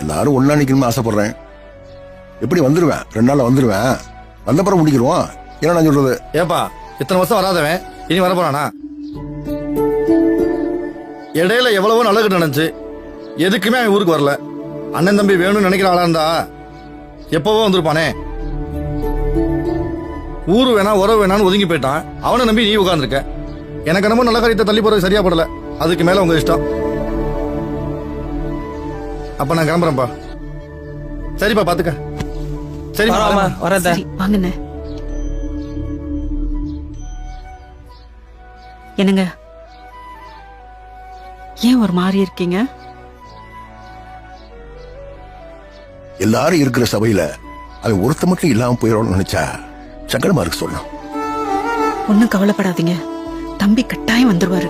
எல்லாரும் ஒன்னா நிக்கணும்னு ஆசைப்படுறேன். எப்படி வந்துருவேன், 2 நாள்ல வந்துருவேன். வந்தப்புறம் முடிக்கிறோம். என்ன நான் சொல்றது? ஏப்பா இத்தனை வருஷம் வராதவன் இனி வரப்போறானா? இடையில எவ்வளவோ நல்லது நினைச்சு எதுக்குமே அவன் ஊருக்கு வரல. அண்ணன் தம்பி வேணும்னு நினைக்கிற ஆளா இருந்தா எப்பவோ வந்திருப்பானே. ஊரு வேணா உறவு வேணான்னு ஒதுங்கி போயிட்டான். அவனை நம்பி நீ உட்கார்ந்துருக்க. எனக்கு என்னமோ நல்ல காரியத்தை தள்ளி போறது சரியா படல. அதுக்கு மேல உங்க இஷ்டம். அப்ப நான் கிளம்புறேன்ப்பா. சரிப்பா பாத்துக்க. சரி வரேன். சரி வாங்கண்ணே. என்னங்க ஏன் ஒரு மாதிரி இருக்கீங்க? எல்லாரும் இருக்கிற சபையில அவன் ஒருத்த மட்டும் இல்லாம போயிடணும்னு நினைச்சா சங்கடமா இருக்கு. சொல்லணும். ஒன்னும் கவலைப்படாதீங்க, தம்பி கட்டாயம் வந்துருவாரு.